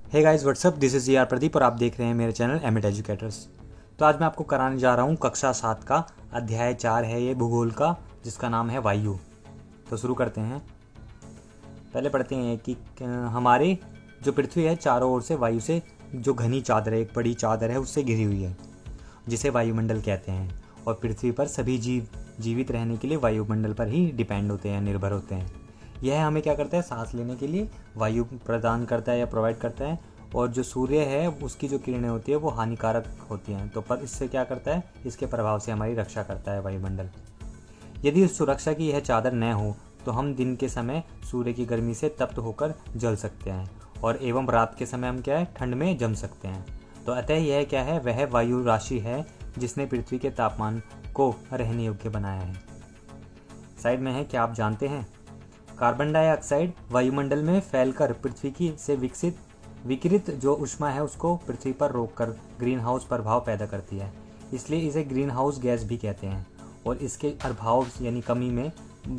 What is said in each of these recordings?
Hey guys what's up, this is R Pradeep और आप देख रहे हैं मेरे चैनल एमिट एजुकेटर्स। तो आज मैं आपको कराने जा रहा हूँ कक्षा 7 का अध्याय 4 है ये भूगोल का, जिसका नाम है वायु। तो शुरू करते हैं। पहले पढ़ते हैं कि हमारे जो पृथ्वी है चारों ओर से वायु से जो घनी चादर है, एक बड़ी चादर है, उससे घिरी हुई है, जिसे वायुमंडल कहते हैं। और पृथ्वी पर सभी जीव जीवित रहने के लिए वायुमंडल पर ही डिपेंड होते हैं, निर्भर होते हैं। यह हमें क्या करता है, सांस लेने के लिए वायु प्रदान करता है या प्रोवाइड करता है। और जो सूर्य है उसकी जो किरणें होती है वो हानिकारक होती हैं, तो पर इससे क्या करता है, इसके प्रभाव से हमारी रक्षा करता है वायुमंडल। यदि उस सुरक्षा की यह चादर न हो तो हम दिन के समय सूर्य की गर्मी से तप्त होकर जल सकते हैं, और एवं रात के समय हम क्या है, ठंड में जम सकते हैं। तो अतः यह क्या है, वह वायु राशि है जिसने पृथ्वी के तापमान को रहने योग्य बनाया है। साइड में है, क्या आप जानते हैं, कार्बन डाइऑक्साइड वायुमंडल में फैलकर पृथ्वी की से विकिरित जो ऊष्मा है उसको पृथ्वी पर रोककर ग्रीन हाउस प्रभाव पैदा करती है, इसलिए इसे ग्रीन हाउस गैस भी कहते हैं। और इसके अभाव यानी कमी में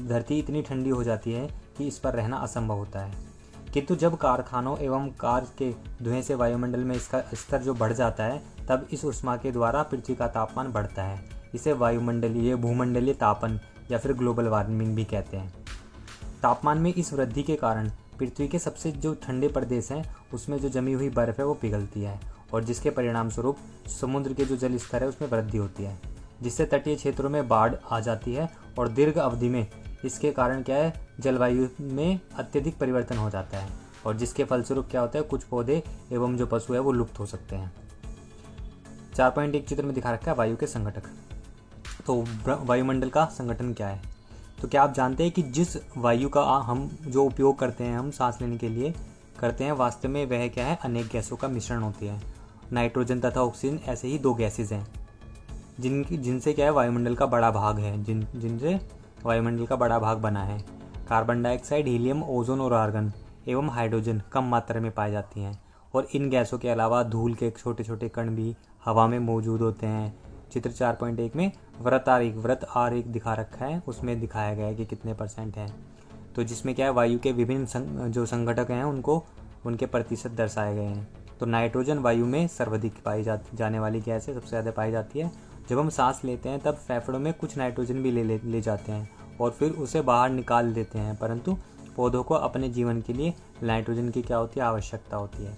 धरती इतनी ठंडी हो जाती है कि इस पर रहना असंभव होता है। किंतु जब कारखानों एवं कार के धुएं से वायुमंडल में इसका स्तर जो बढ़ जाता है, तब इस ऊष्मा के द्वारा पृथ्वी का तापमान बढ़ता है। इसे वायुमंडलीय भूमंडलीय तापन या फिर ग्लोबल वार्मिंग भी कहते हैं। तापमान में इस वृद्धि के कारण पृथ्वी के सबसे जो ठंडे प्रदेश हैं उसमें जो जमी हुई बर्फ़ है वो पिघलती है, और जिसके परिणाम स्वरूप समुद्र के जो जल स्तर है उसमें वृद्धि होती है, जिससे तटीय क्षेत्रों में बाढ़ आ जाती है। और दीर्घ अवधि में इसके कारण क्या है, जलवायु में अत्यधिक परिवर्तन हो जाता है, और जिसके फलस्वरूप क्या होता है, कुछ पौधे एवं जो पशु है वो लुप्त हो सकते हैं। 4.1 चित्र में दिखा रखा है वायु के संगठक। तो वायुमंडल का संगठन क्या है, तो क्या आप जानते हैं कि जिस वायु का हम जो उपयोग करते हैं, हम सांस लेने के लिए करते हैं, वास्तव में वह क्या है, अनेक गैसों का मिश्रण होती है। नाइट्रोजन तथा ऑक्सीजन ऐसे ही दो गैसेज हैं जिनसे क्या है, वायुमंडल का बड़ा भाग है, जिनसे वायुमंडल का बड़ा भाग बना है। कार्बन डाइऑक्साइड, हीलियम, ओजोन और आर्गन एवं हाइड्रोजन कम मात्रा में पाए जाती हैं। और इन गैसों के अलावा धूल के छोटे छोटे कण भी हवा में मौजूद होते हैं। चित्र 4.1 में वृत्त आरेख दिखा रखा है, उसमें दिखाया गया है कि कितने % है। तो जिसमें क्या है, वायु के विभिन्न जो संघटक हैं उनको उनके प्रतिशत दर्शाए गए हैं। तो नाइट्रोजन वायु में सर्वाधिक पाई जाने वाली गैस है, सबसे ज़्यादा पाई जाती है। जब हम सांस लेते हैं तब फेफड़ों में कुछ नाइट्रोजन भी ले जाते हैं और फिर उसे बाहर निकाल देते हैं, परंतु पौधों को अपने जीवन के लिए नाइट्रोजन की क्या होती है, आवश्यकता होती है।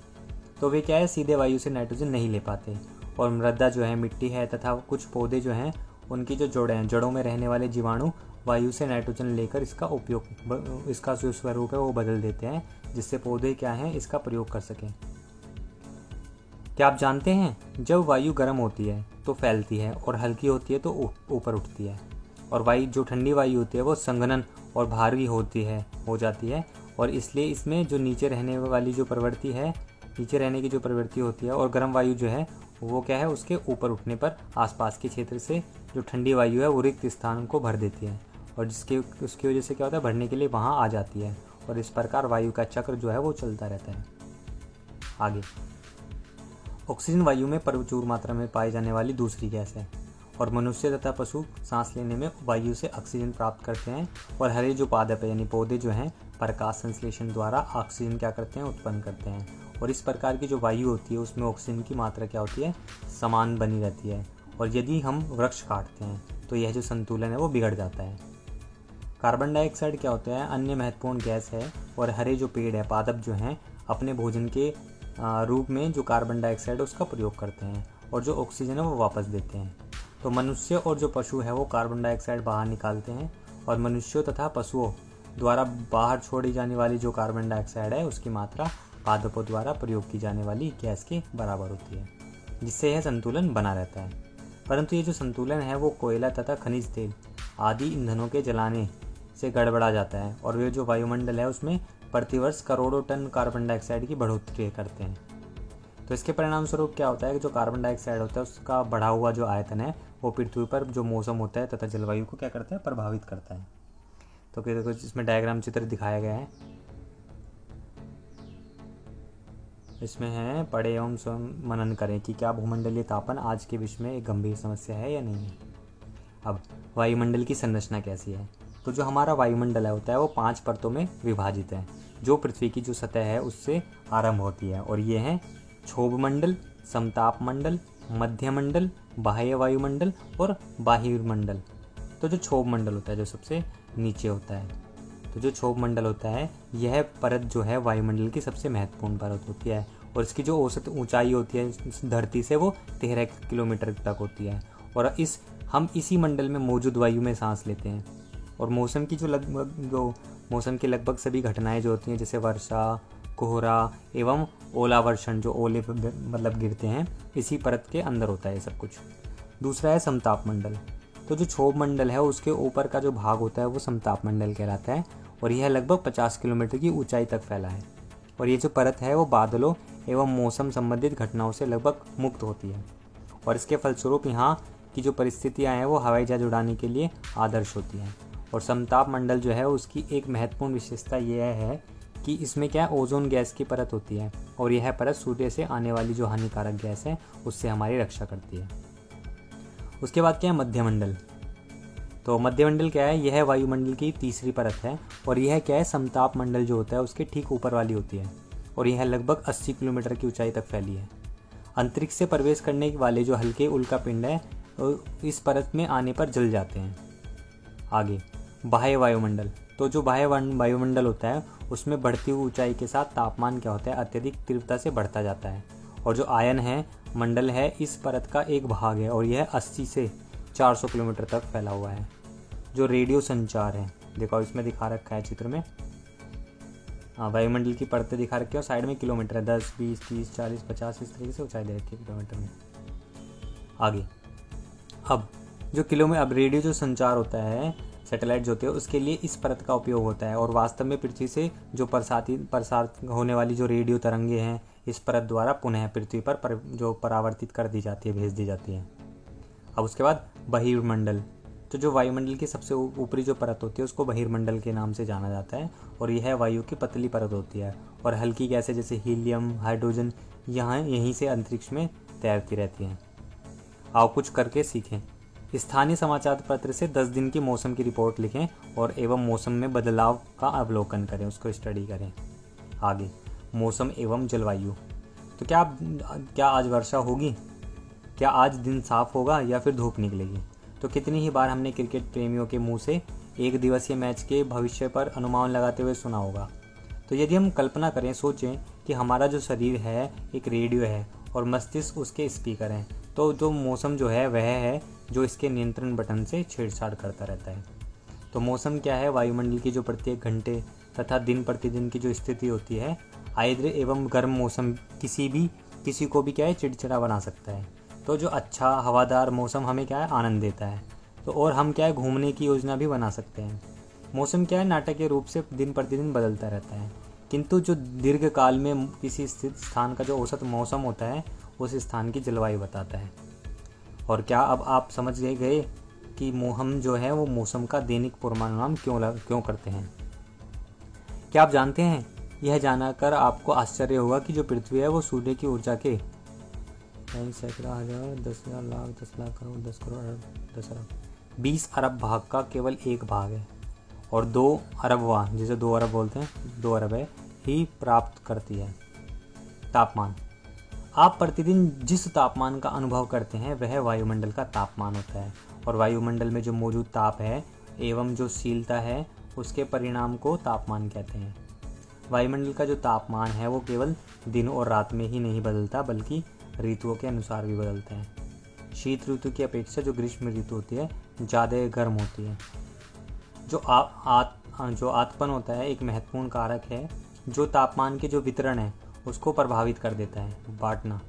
तो वे क्या है, सीधे वायु से नाइट्रोजन नहीं ले पाते। और मृदा जो है, मिट्टी है तथा कुछ पौधे जो हैं उनकी जो जड़ें हैं, जड़ों में रहने वाले जीवाणु वायु से नाइट्रोजन लेकर इसका जो स्वरूप है वो बदल देते हैं, जिससे पौधे क्या हैं, इसका प्रयोग कर सकें। क्या आप जानते हैं, जब वायु गर्म होती है तो फैलती है और हल्की होती है तो ऊपर उठती है। और वायु जो ठंडी वायु होती है वो संघनन और भारी हो जाती है, और इसलिए इसमें जो नीचे रहने वाली जो प्रवृत्ति है, नीचे रहने की जो प्रवृत्ति होती है, और गर्म वायु जो है वो क्या है, उसके ऊपर उठने पर आसपास के क्षेत्र से जो ठंडी वायु है वो रिक्त स्थान को भर देती है, और उसकी वजह से क्या होता है, भरने के लिए वहाँ आ जाती है। और इस प्रकार वायु का चक्र जो है वो चलता रहता है। आगे, ऑक्सीजन वायु में प्रचुर मात्रा में पाई जाने वाली दूसरी गैस है, और मनुष्य तथा पशु सांस लेने में वायु से ऑक्सीजन प्राप्त करते हैं। और हरे जो पादप है यानी पौधे जो हैं, प्रकाश संश्लेषण द्वारा ऑक्सीजन क्या करते हैं, उत्पन्न करते हैं। और इस प्रकार की जो वायु होती है उसमें ऑक्सीजन की मात्रा क्या होती है, समान बनी रहती है। और यदि हम वृक्ष काटते हैं तो यह जो संतुलन है वो बिगड़ जाता है। कार्बन डाइऑक्साइड क्या होता है, अन्य महत्वपूर्ण गैस है। और हरे जो पेड़ है, पादप जो हैं, अपने भोजन के रूप में जो कार्बन डाइऑक्साइड है उसका प्रयोग करते हैं, और जो ऑक्सीजन है वो वापस देते हैं। तो मनुष्य और जो पशु है वो कार्बन डाइऑक्साइड बाहर निकालते हैं, और मनुष्यों तथा पशुओं द्वारा बाहर छोड़ी जाने वाली जो कार्बन डाइऑक्साइड है उसकी मात्रा पादपों द्वारा प्रयोग की जाने वाली गैस के बराबर होती है, जिससे यह संतुलन बना रहता है। परंतु ये जो संतुलन है वो कोयला तथा खनिज तेल आदि ईंधनों के जलाने से गड़बड़ा जाता है, और वे जो वायुमंडल है उसमें प्रतिवर्ष करोड़ों टन कार्बन डाइऑक्साइड की बढ़ोतरी करते हैं। तो इसके परिणाम स्वरूप क्या होता है कि जो कार्बन डाइऑक्साइड होता है उसका बढ़ा हुआ जो आयतन है वो पृथ्वी पर जो मौसम होता है तथा जलवायु को क्या करता है, प्रभावित करता है। तो देखो इसमें डायग्राम चित्र दिखाया गया है, इसमें है, पढ़े एवं स्वयं मनन करें कि क्या भूमंडलीय तापन आज के विश्व में एक गंभीर समस्या है या नहीं है। अब वायुमंडल की संरचना कैसी है, तो जो हमारा वायुमंडल है होता है वो 5 परतों में विभाजित है, जो पृथ्वी की जो सतह है उससे आरंभ होती है। और ये हैं क्षोभ मंडल, समताप मंडल, मध्य मंडल, बाह्य वायुमंडल और बाह्य मंडल। तो जो क्षोभ मंडल होता है जो सबसे नीचे होता है, तो जो क्षोभ मंडल होता है यह परत जो है वायुमंडल की सबसे महत्वपूर्ण परत होती है। और इसकी जो औसत ऊंचाई होती है धरती से वो 13 किलोमीटर तक होती है। और हम इसी मंडल में मौजूद वायु में सांस लेते हैं। और मौसम की मौसम की लगभग सभी घटनाएं जो होती हैं, जैसे वर्षा, कोहरा एवं ओलावर्षण, जो ओले मतलब गिरते हैं, इसी परत के अंदर होता है सब कुछ। दूसरा है समताप मंडल। तो जो क्षोभ मंडल है उसके ऊपर का जो भाग होता है वो समताप मंडल कहलाता है। और यह लगभग 50 किलोमीटर की ऊंचाई तक फैला है। और ये जो परत है वो बादलों एवं मौसम संबंधित घटनाओं से लगभग मुक्त होती है। और इसके फलस्वरूप यहाँ की जो परिस्थितियाँ हैं वो हवाई जहाज उड़ाने के लिए आदर्श होती हैं। और समताप मंडल जो है उसकी एक महत्वपूर्ण विशेषता यह है कि इसमें क्या है, ओजोन गैस की परत होती है। और यह परत सूर्य से आने वाली जो हानिकारक गैस है उससे हमारी रक्षा करती है। उसके बाद क्या है, मध्यमंडल। तो मध्यमंडल क्या है, यह वायुमंडल की तीसरी परत है। और यह क्या है, समताप मंडल जो होता है उसके ठीक ऊपर वाली होती है। और यह लगभग 80 किलोमीटर की ऊंचाई तक फैली है। अंतरिक्ष से प्रवेश करने वाले जो हल्के उल्कापिंड है इस परत में आने पर जल जाते हैं। आगे बाह्य वायुमंडल। तो जो बाह्य वायुमंडल होता है उसमें बढ़ती हुई ऊंचाई के साथ तापमान क्या होता है, अत्यधिक तीव्रता से बढ़ता जाता है। और जो आयन है मंडल है इस परत का एक भाग है। और यह 80 से 400 किलोमीटर तक फैला हुआ है। जो रेडियो संचार है, देखो इसमें दिखा रखा है चित्र में, वायुमंडल की परतें दिखा रखी है और साइड में किलोमीटर है, 10, 20, 30, 40, 50 इस तरीके से ऊंचाई दे रखी है किलोमीटर में। आगे अब रेडियो जो संचार होता है, सैटेलाइट जो होते हैं, उसके लिए इस परत का उपयोग होता है। और वास्तव में पृथ्वी से जो प्रसार होने वाली जो रेडियो तरंगे हैं इस परत द्वारा पुनः पृथ्वी पर जो परावर्तित कर दी जाती है, भेज दी जाती है। अब उसके बाद बहिर्मंडल। तो जो वायुमंडल की सबसे ऊपरी जो परत होती है उसको बहिर्मंडल के नाम से जाना जाता है। और यह वायु की पतली परत होती है। और हल्की गैसें जैसे हीलियम, हाइड्रोजन यहीं से अंतरिक्ष में तैरती रहती हैं। आओ कुछ करके सीखें। स्थानीय समाचार पत्र से 10 दिन की मौसम की रिपोर्ट लिखें और एवं मौसम में बदलाव का अवलोकन करें, उसको स्टडी करें। आगे मौसम एवं जलवायु। तो क्या आज वर्षा होगी? क्या आज दिन साफ होगा या फिर धूप निकलेगी? तो कितनी ही बार हमने क्रिकेट प्रेमियों के मुंह से एक दिवसीय मैच के भविष्य पर अनुमान लगाते हुए सुना होगा। तो यदि हम कल्पना करें, सोचें कि हमारा जो शरीर है एक रेडियो है और मस्तिष्क उसके स्पीकर हैं, तो जो मौसम जो है वह है जो इसके नियंत्रण बटन से छेड़छाड़ करता रहता है। तो मौसम क्या है, वायुमंडल की जो प्रत्येक घंटे तथा दिन प्रतिदिन की जो स्थिति होती है, आर्द्र एवं गर्म मौसम किसी को भी क्या है, चिड़चिड़ा बना सकता है। तो जो अच्छा हवादार मौसम हमें क्या है, आनंद देता है। तो और हम क्या है, घूमने की योजना भी बना सकते हैं। मौसम क्या है, नाटकीय रूप से दिन प्रतिदिन बदलता रहता है, किंतु जो दीर्घ काल में किसी स्थित स्थान का जो औसत मौसम होता है उस स्थान की जलवायु बताता है। और क्या अब आप समझ गए कि हम जो है वो मौसम का दैनिक पूर्वानुमान क्यों करते हैं? क्या आप जानते हैं, यह जानकर आपको आश्चर्य होगा कि जो पृथ्वी है वो सूर्य की ऊर्जा के सैकड़ा हजार, 10,000 लाख, 10 लाख करोड़, 10 करोड़ अरब, 10 अरब 20 अरब भाग का केवल एक भाग है। और 2 अरबवा, जिसे 2 अरब बोलते हैं, 2 अरब है ही प्राप्त करती है। तापमान। आप प्रतिदिन जिस तापमान का अनुभव करते हैं वह वायुमंडल का तापमान होता है। और वायुमंडल में जो मौजूद ताप है एवं जो शीलता है उसके परिणाम को तापमान कहते हैं। वायुमंडल का जो तापमान है वो केवल दिन और रात में ही नहीं बदलता बल्कि ऋतुओं के अनुसार भी बदलता है। शीत ऋतु की अपेक्षा जो ग्रीष्म ऋतु होती है ज़्यादा गर्म होती है। जो आतपन होता है एक महत्वपूर्ण कारक है जो तापमान के जो वितरण है उसको प्रभावित कर देता है। बांटना।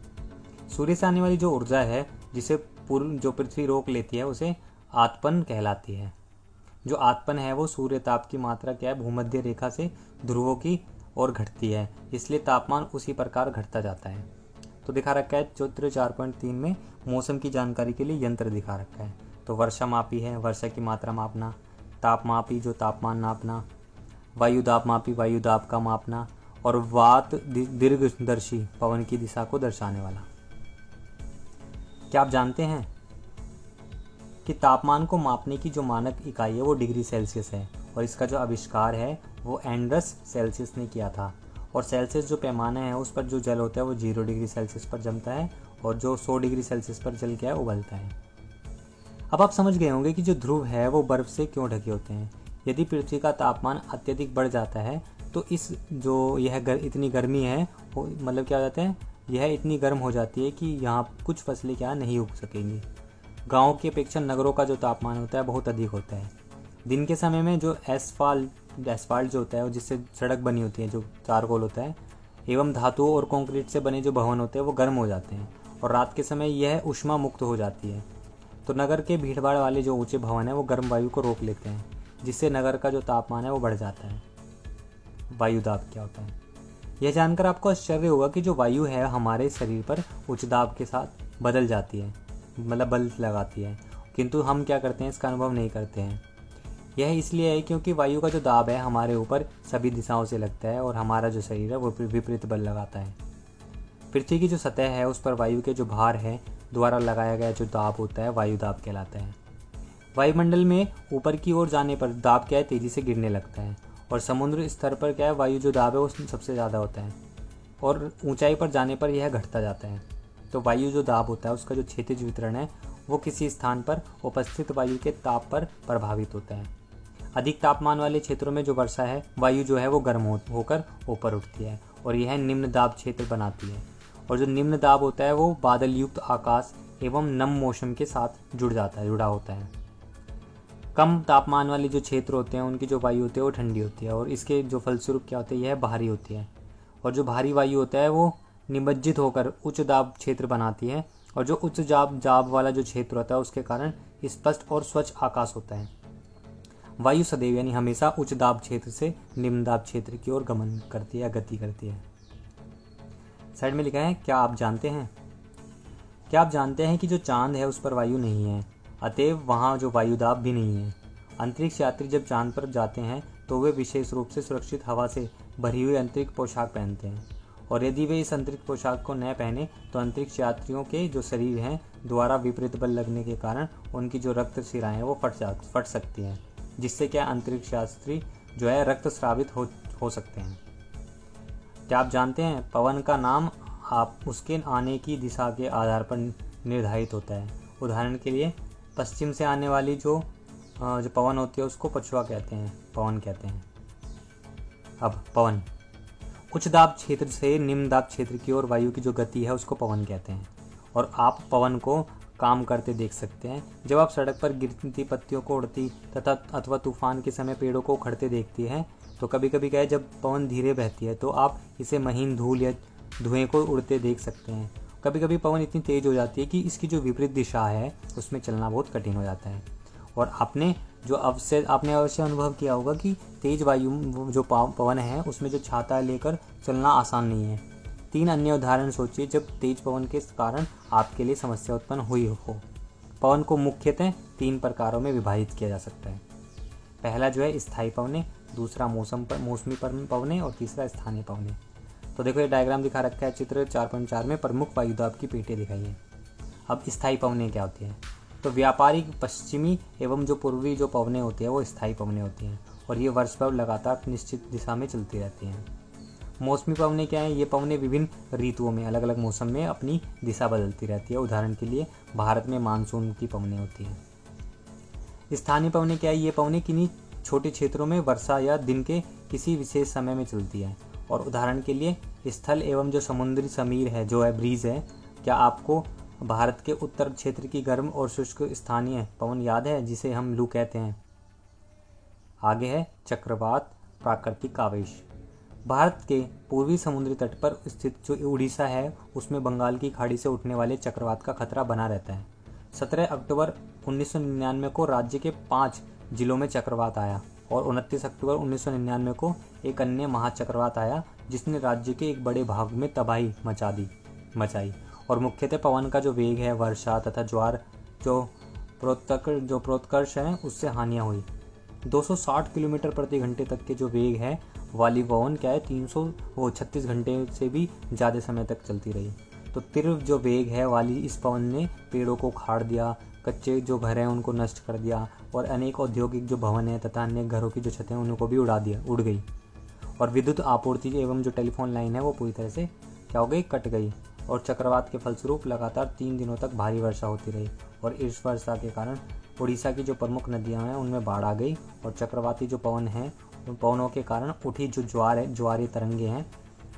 सूर्य से आने वाली जो ऊर्जा है जिसे जो पृथ्वी रोक लेती है उसे आतपन कहलाती है। जो आतपन है वो सूर्य ताप की मात्रा क्या है, भूमध्य रेखा से ध्रुवों की ओर घटती है, इसलिए तापमान उसी प्रकार घटता जाता है। तो दिखा रखा है चित्र 4.3 में मौसम की जानकारी के लिए यंत्र दिखा रखा है। तो वर्षा मापी है, वर्षा की मात्रा मापना, ताप मापी जो तापमान नापना, वायु दाब मापी वायु दाब का मापना, और वात दीर्घदर्शी पवन की दिशा को दर्शाने वाला। क्या आप जानते हैं कि तापमान को मापने की जो मानक इकाई है वो डिग्री सेल्सियस है, और इसका जो आविष्कार है वो एंड्रस सेल्सियस ने किया था। और सेल्सियस जो पैमाना है उस पर जो जल होता है वो 0 डिग्री सेल्सियस पर जमता है, और जो 100 डिग्री सेल्सियस पर जल क्या है उबलता है। अब आप समझ गए होंगे कि जो ध्रुव है वो बर्फ़ से क्यों ढके होते हैं। यदि पृथ्वी का तापमान अत्यधिक बढ़ जाता है तो इस जो इतनी गर्मी है वो मतलब क्या हो जाता है, यह इतनी गर्म हो जाती है कि यहाँ कुछ फसलें क्या नहीं उग सकेंगी। गाँव की अपेक्षा नगरों का जो तापमान होता है बहुत अधिक होता है। दिन के समय में जो एसफाल्ट जो होता है जिससे सड़क बनी होती है, जो चारकोल होता है, एवं धातुओं और कंक्रीट से बने जो भवन होते हैं वो गर्म हो जाते हैं, और रात के समय यह ऊष्मा मुक्त हो जाती है। तो नगर के भीड़भाड़ वाले जो ऊंचे भवन है वो गर्म वायु को रोक लेते हैं, जिससे नगर का जो तापमान है वो बढ़ जाता है। वायु दाब क्या होता है? यह जानकर आपको आश्चर्य होगा कि जो वायु है हमारे शरीर पर उच्च दाब के साथ बदल जाती है, मतलब बल लगाती है, किंतु हम क्या करते हैं, इसका अनुभव नहीं करते हैं। यह इसलिए है क्योंकि वायु का जो दाब है हमारे ऊपर सभी दिशाओं से लगता है, और हमारा जो शरीर है वो विपरीत बल लगाता है। पृथ्वी की जो सतह है उस पर वायु के जो भार है द्वारा लगाया गया जो दाब होता है वायु दाब कहलाता है। वायुमंडल में ऊपर की ओर जाने पर दाब क्या है, तेजी से गिरने लगता है, और समुद्र स्तर पर क्या है, वायु जो दाब है वो सबसे ज़्यादा होता है, और ऊंचाई पर जाने पर यह घटता जाता है। तो वायु जो दाब होता है उसका जो क्षैतिज वितरण है वो किसी स्थान पर उपस्थित वायु के ताप पर प्रभावित होता है। अधिक तापमान वाले क्षेत्रों में जो वर्षा है, वायु जो है वो गर्म होकर ऊपर उठती है, और यह निम्न दाब क्षेत्र बनाती है। और जो निम्न दाब होता है वो बादल युक्त आकाश एवं नम मौसम के साथ जुड़ा होता है। कम तापमान वाले जो क्षेत्र होते हैं उनकी जो वायु होती है वो ठंडी होती है, और इसके जो फलस्वरूप क्या होता है, यह भारी होती है। और जो भारी वायु होता है वो निमज्जित होकर उच्च दाब क्षेत्र बनाती है, और जो उच्च दाब वाला जो क्षेत्र होता है उसके कारण स्पष्ट और स्वच्छ आकाश होता है। वायु सदैव यानी हमेशा उच्च दाब क्षेत्र से निम्न दाब क्षेत्र की ओर गमन करती है या गति करती है। साइड में लिखा है, क्या आप जानते हैं कि जो चांद है उस पर वायु नहीं है, अतएव वहाँ जो वायु दाब भी नहीं है। अंतरिक्ष यात्री जब चांद पर जाते हैं तो वे विशेष रूप से सुरक्षित हवा से भरी हुई अंतरिक्ष पोशाक पहनते हैं, और यदि वे इस अंतरिक्ष पोशाक को न पहने तो अंतरिक्ष यात्रियों के जो शरीर हैं द्वारा विपरीत बल लगने के कारण उनकी जो रक्त शिराएं हैं वो फट सकती हैं, जिससे क्या अंतरिक्ष यात्री जो है रक्त स्रावित हो सकते हैं। क्या आप जानते हैं पवन का नाम आप उसके आने की दिशा के आधार पर निर्धारित होता है। उदाहरण के लिए पश्चिम से आने वाली जो पवन होती है उसको पछुआ कहते हैं, पवन कहते हैं। अब पवन, उच्च दाब क्षेत्र से निम्न दाब क्षेत्र की ओर वायु की जो गति है उसको पवन कहते हैं, और आप पवन को काम करते देख सकते हैं। जब आप सड़क पर गिरती पत्तियों को उड़ती तथा अथवा तूफान के समय पेड़ों को उखड़ते देखती हैं, तो कभी कभी क्या है, जब पवन धीरे बहती है तो आप इसे महीन धूल या धुएं को उड़ते देख सकते हैं। कभी कभी पवन इतनी तेज हो जाती है कि इसकी जो विपरीत दिशा है उसमें चलना बहुत कठिन हो जाता है। और आपने अवश्य अनुभव किया होगा कि तेज वायु जो पवन है उसमें जो छाता लेकर चलना आसान नहीं है। 3 अन्य उदाहरण सोचिए जब तेज पवन के कारण आपके लिए समस्या उत्पन्न हुई हो। पवन को मुख्यतः 3 प्रकारों में विभाजित किया जा सकता है। पहला जो है स्थायी पवने, दूसरा मौसमी पवने, और तीसरा स्थानीय पवने। तो देखो ये डायग्राम दिखा रखा है चित्र 4.4 में प्रमुख वायुदाब की पेटी दिखाई है। अब स्थायी पवने क्या होती है? तो व्यापारिक पश्चिमी एवं जो पूर्वी जो पवने होती है वो स्थायी पवने होती हैं, और ये वर्ष भर लगातार निश्चित दिशा में चलती रहती हैं। मौसमी पवने क्या है? ये पवने विभिन्न ऋतुओं में अलग अलग मौसम में अपनी दिशा बदलती रहती है। उदाहरण के लिए भारत में मानसून की पवने होती हैं। स्थानीय पवने क्या है? ये पवने किन्हीं छोटे क्षेत्रों में वर्षा या दिन के किसी विशेष समय में चलती है। और उदाहरण के लिए स्थल एवं जो समुद्री समीर है जो है ब्रीज है। क्या आपको भारत के उत्तर क्षेत्र की गर्म और शुष्क स्थानीय पवन याद है जिसे हम लू कहते हैं? आगे है चक्रवात, प्राकृतिक आवेश। भारत के पूर्वी समुद्री तट पर स्थित जो उड़ीसा है उसमें बंगाल की खाड़ी से उठने वाले चक्रवात का खतरा बना रहता है। 17 अक्टूबर 1999 को राज्य के 5 जिलों में चक्रवात आया, और 29 अक्टूबर 1999 को एक अन्य महाचक्रवात आया जिसने राज्य के एक बड़े भाग में तबाही मचाई। और मुख्यतः पवन का जो वेग है, वर्षा तथा ज्वार जो प्रोत्कर्ष है उससे हानियां हुई। 260 किलोमीटर प्रति घंटे तक के जो वेग है वाली पवन क्या है 336 घंटे से भी ज़्यादा समय तक चलती रही। तो तीव्र जो वेग है वाली इस पवन ने पेड़ों को उखाड़ दिया, कच्चे जो घर हैं उनको नष्ट कर दिया और अनेक औद्योगिक जो भवन हैं तथा अन्य घरों की जो छतें उनको भी उड़ गई। और विद्युत आपूर्ति एवं जो टेलीफोन लाइन है वो पूरी तरह से क्या हो गई, कट गई। और चक्रवात के फलस्वरूप लगातार 3 दिनों तक भारी वर्षा होती रही और इस वर्षा के कारण उड़ीसा की जो प्रमुख नदियां हैं उनमें बाढ़ आ गई और चक्रवाती जो पवन हैं उन पवनों के कारण उठी जो ज्वारी तरंगे हैं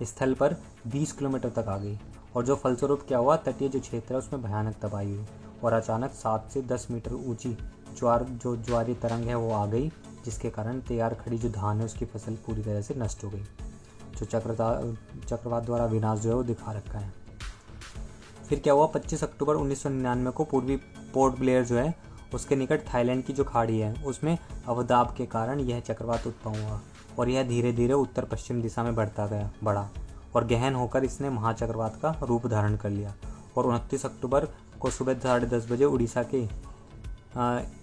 स्थल पर 20 किलोमीटर तक आ गई। और जो फलस्वरूप क्या हुआ, तटीय जो क्षेत्र है उसमें भयानक तबाही हुई और अचानक 7 से 10 मीटर ऊंची ज्वारी तरंग है वो आ गई, जिसके कारण तैयार खड़ी जो धान है उसकी फसल पूरी तरह से नष्ट हो गई। जो चक्रवात द्वारा विनाश जो है वो दिखा रखा है। फिर क्या हुआ, 25 अक्टूबर 1999 को पूर्वी पोर्ट ब्लेयर जो है उसके निकट थाईलैंड की जो खाड़ी है उसमें अवदाब के कारण यह चक्रवात उत्पन्न हुआ और यह धीरे धीरे उत्तर पश्चिम दिशा में बढ़ा और गहन होकर इसने महाचक्रवात का रूप धारण कर लिया और 29 अक्टूबर को सुबह 10:30 बजे उड़ीसा के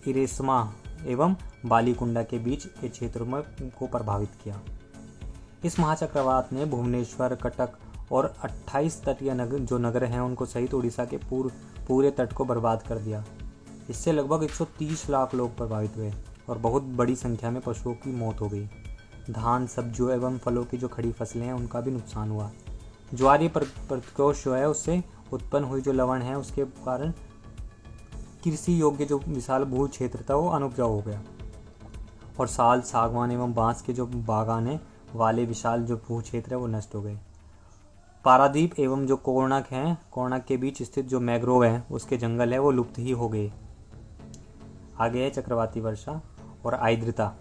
इरेस्मा एवं बालीकुंडा के बीच के क्षेत्रों में को प्रभावित किया। इस महाचक्रवात ने भुवनेश्वर, कटक और 28 तटीय नगर हैं उनको सहित उड़ीसा के पूरे तट को बर्बाद कर दिया। इससे लगभग 130 लाख लोग प्रभावित हुए और बहुत बड़ी संख्या में पशुओं की मौत हो गई। धान, सब्जियों एवं फलों की जो खड़ी फसलें हैं उनका भी नुकसान हुआ। ज्वारीय प्रकोष्ठ जो है उससे उत्पन्न हुई जो लवण है उसके कारण कृषि योग्य जो विशाल भू क्षेत्र था वो अनुपजाऊ हो गया और साल, सागवान एवं बांस के जो बागान वाले विशाल जो भू क्षेत्र है वो नष्ट हो गए। पारादीप एवं जो कोणार्क के बीच स्थित जो मैंग्रोव है उसके जंगल है वो लुप्त ही हो गए। आगे है चक्रवाती वर्षा और आर्द्रता।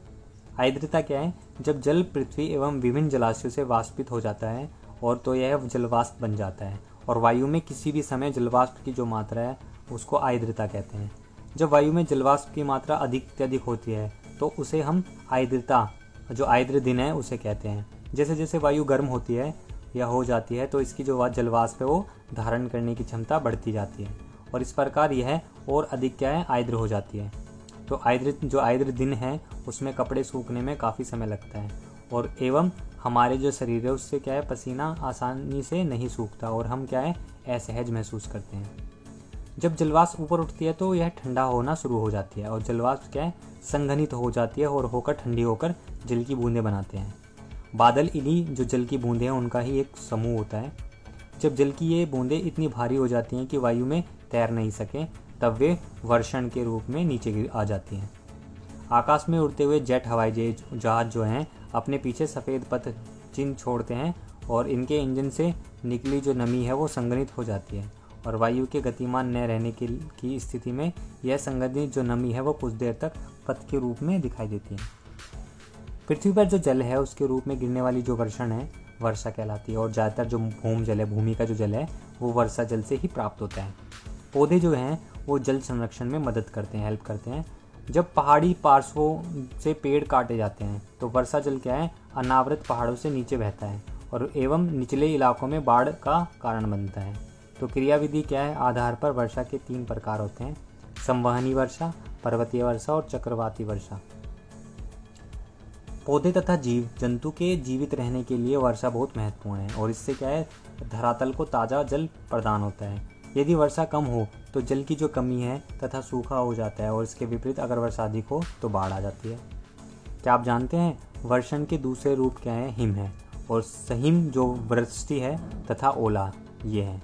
आर्द्रता क्या है, जब जल पृथ्वी एवं विभिन्न जलाशयों से वाष्पित हो जाता है और तो यह जलवाष्प बन जाता है और वायु में किसी भी समय जलवाष्प की जो मात्रा है उसको आर्द्रता कहते हैं। जब वायु में जलवाष्प की मात्रा अत्यधिक होती है तो उसे हम आर्द्रता जो आर्द्र दिन है उसे कहते हैं। जैसे जैसे वायु गर्म होती है या हो जाती है तो इसकी जो जलवाष्प है वो धारण करने की क्षमता बढ़ती जाती है और इस प्रकार यह और अधिक क्या है, आर्द्र हो जाती है। तो आर्द्र दिन है उसमें कपड़े सूखने में काफ़ी समय लगता है और एवं हमारे जो शरीर है उससे क्या है, पसीना आसानी से नहीं सूखता और हम क्या है, असहज महसूस करते हैं। जब जलवाष्प ऊपर उठती है तो यह ठंडा होना शुरू हो जाती है और जलवाष्प क्या है, संघनित हो जाती है और होकर ठंडी होकर जल की बूंदें बनाते हैं। बादल इन्हीं जो जल की बूंदें हैं उनका ही एक समूह होता है। जब जल की ये बूंदें इतनी भारी हो जाती हैं कि वायु में तैर नहीं सके तब वे वर्षण के रूप में नीचे आ जाती हैं। आकाश में उड़ते हुए जेट हवाई जहाज जो हैं अपने पीछे सफ़ेद पथ चिन्ह छोड़ते हैं और इनके इंजन से निकली जो नमी है वो संघनित हो जाती है और वायु के गतिमान न रहने की स्थिति में यह संघनित जो नमी है वो कुछ देर तक पथ के रूप में दिखाई देती है। पृथ्वी पर जो जल है उसके रूप में गिरने वाली जो वर्षण है वर्षा कहलाती है और ज़्यादातर जो भूमि का जो जल है वो वर्षा जल से ही प्राप्त होता है। पौधे जो हैं वो जल संरक्षण में मदद करते हैं, हेल्प करते हैं। जब पहाड़ी पार्श्वों से पेड़ काटे जाते हैं तो वर्षा जल क्या है, अनावृत पहाड़ों से नीचे बहता है और एवं निचले इलाकों में बाढ़ का कारण बनता है। तो क्रियाविधि क्या है, आधार पर वर्षा के 3 प्रकार होते हैं, संवहनी वर्षा, पर्वतीय वर्षा और चक्रवाती वर्षा। पौधे तथा जीव जंतु के जीवित रहने के लिए वर्षा बहुत महत्वपूर्ण है और इससे क्या है, धरातल को ताज़ा जल प्रदान होता है। यदि वर्षा कम हो तो जल की जो कमी है तथा सूखा हो जाता है और इसके विपरीत अगर वर्षा अधिक हो तो बाढ़ आ जाती है। क्या आप जानते हैं वर्षण के दूसरे रूप क्या है, हिम है और सहिम जो वृष्टि है तथा ओला ये है।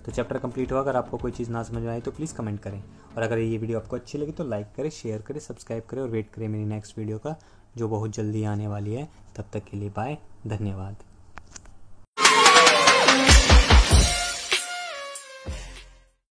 तो चैप्टर कंप्लीट हुआ। अगर आपको कोई चीज़ ना समझ में आई तो प्लीज़ कमेंट करें और अगर ये वीडियो आपको अच्छी लगी तो लाइक करें, शेयर करें, सब्सक्राइब करें और वेट करें मेरी नेक्स्ट वीडियो का जो बहुत जल्दी आने वाली है। तब तक के लिए बाय, धन्यवाद।